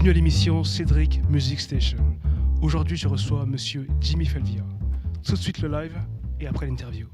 Bienvenue à l'émission Cédric Music Station. Aujourd'hui, je reçois Monsieur Jimmy Falvia. Tout de suite le live et après l'interview.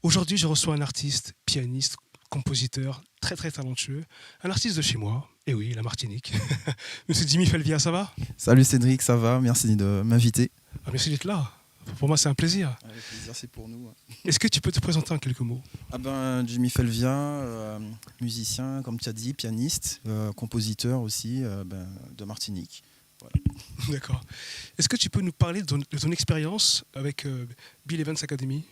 Aujourd'hui, je reçois un artiste, pianiste, compositeur, très très talentueux, un artiste de chez moi, et oui, la Martinique. Monsieur Jimmy Felvia, ça va? Salut Cédric, ça va? Merci de m'inviter. Merci d'être là. Pour moi, c'est un plaisir. Avec plaisir, c'est pour nous. Est-ce que tu peux te présenter en quelques mots? Jimmy Felvia, musicien, comme tu as dit, pianiste, compositeur aussi de Martinique. Voilà. D'accord. Est-ce que tu peux nous parler de ton expérience avec Bill Evans Academy?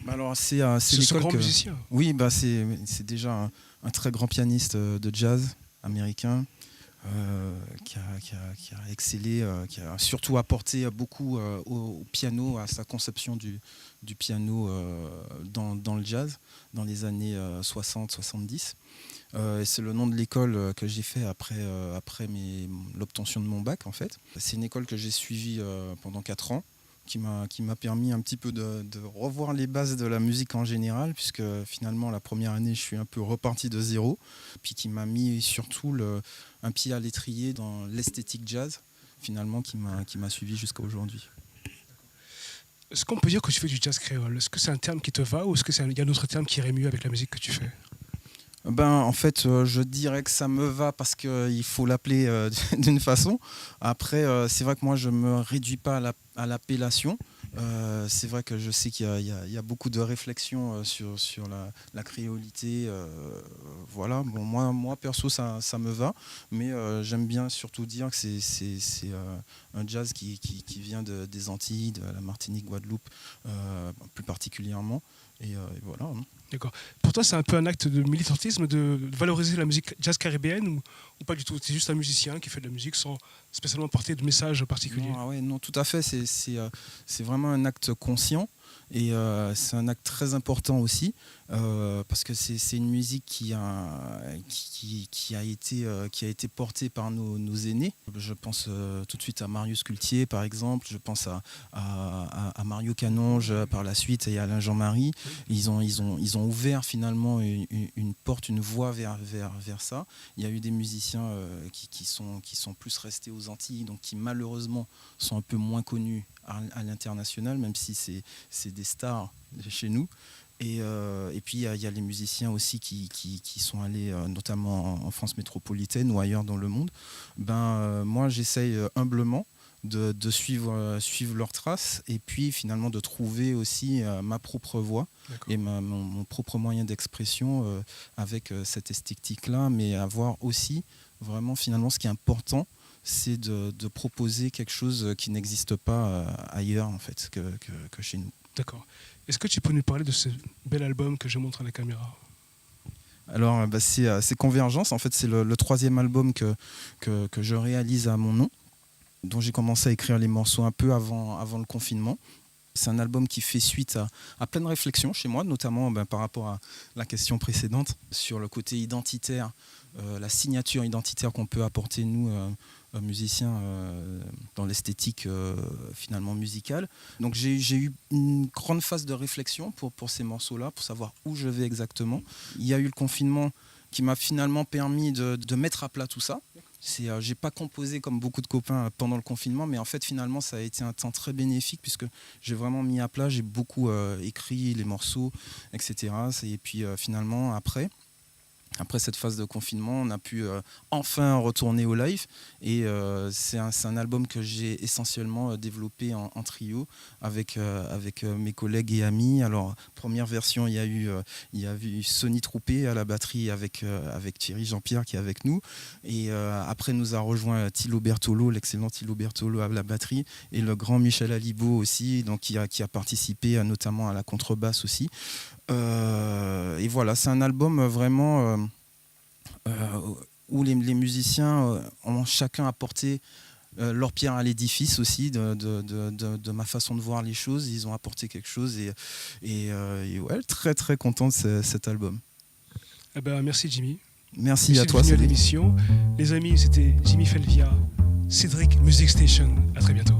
Alors, c'est ce grand musicien. Oui, c'est déjà un très grand pianiste de jazz américain qui a excellé, qui a surtout apporté beaucoup au piano, à sa conception du piano dans le jazz dans les années 60-70. C'est le nom de l'école que j'ai fait après l'obtention de mon bac en fait. C'est une école que j'ai suivie pendant 4 ans. Qui m'a permis un petit peu de revoir les bases de la musique en général, puisque finalement la première année je suis un peu reparti de zéro, puis qui m'a mis surtout un pied à l'étrier dans l'esthétique jazz, finalement qui m'a suivi jusqu'à aujourd'hui. Est-ce qu'on peut dire que tu fais du jazz créole? Est-ce que c'est un terme qui te va ou est-ce qu'il y a un autre terme qui irait mieux avec la musique que tu fais? En fait, je dirais que ça me va parce qu'il faut l'appeler d'une façon. Après, c'est vrai que moi, je ne me réduis pas à l'appellation. C'est vrai que je sais qu'il y a beaucoup de réflexions sur la créolité. Voilà. Bon, moi, perso, ça me va. Mais j'aime bien surtout dire que c'est un jazz qui vient des Antilles, de la Martinique, Guadeloupe, plus particulièrement. Et voilà. D'accord. Pour toi, c'est un peu un acte de militantisme de valoriser la musique jazz caribéenne ou pas du tout? C'est juste un musicien qui fait de la musique sans spécialement porter de message particulier? Non, tout à fait. C'est vraiment un acte conscient et c'est un acte très important aussi parce que c'est une musique qui a été portée par nos aînés. Je pense tout de suite à Marius Cultier par exemple. Je pense à Mario Canonge par la suite et à Alain Jean-Marie. Ils ont ouvert finalement une porte, une voie vers ça. Il y a eu des musiciens qui sont plus restés aux Antilles, donc qui malheureusement sont un peu moins connus à l'international, même si c'est des stars chez nous. Et puis il y a les musiciens aussi qui sont allés notamment en France métropolitaine ou ailleurs dans le monde. Moi j'essaye humblement de suivre leurs traces et puis finalement de trouver aussi ma propre voix. D'accord. Et mon propre moyen d'expression avec cette esthétique-là, mais avoir aussi vraiment finalement ce qui est important, c'est de proposer quelque chose qui n'existe pas ailleurs en fait que chez nous. D'accord. Est-ce que tu peux nous parler de ce bel album que je montre à la caméra? Alors c'est Convergence, en fait c'est le 3e album que je réalise à mon nom, dont j'ai commencé à écrire les morceaux un peu avant le confinement. C'est un album qui fait suite à plein de réflexions chez moi, notamment par rapport à la question précédente sur le côté identitaire, la signature identitaire qu'on peut apporter nous, musiciens, dans l'esthétique finalement musicale. Donc j'ai eu une grande phase de réflexion pour ces morceaux-là, pour savoir où je vais exactement. Il y a eu le confinement qui m'a finalement permis de mettre à plat tout ça. J'ai pas composé comme beaucoup de copains pendant le confinement, mais en fait finalement ça a été un temps très bénéfique puisque j'ai vraiment mis à plat, j'ai beaucoup écrit les morceaux, etc. Et puis finalement après cette phase de confinement, on a pu enfin retourner au live et c'est un album que j'ai essentiellement développé en trio avec mes collègues et amis. Alors, première version, il y a eu Sonny Troupé à la batterie avec Thierry Jean-Pierre qui est avec nous. Et après nous a rejoint Thilo Bertolo, l'excellent Thilo Bertolo à la batterie et le grand Michel Alibo aussi, donc qui a participé notamment à la contrebasse aussi. Et voilà, c'est un album vraiment où les musiciens ont chacun apporté leur pierre à l'édifice aussi de ma façon de voir les choses. Ils ont apporté quelque chose et ouais, très très content de cet album. Eh ben, merci Jimmy. Merci à toi. Bienvenue à l'émission. Les amis, c'était Jimmy Falvia, Cédric Music Station. À très bientôt.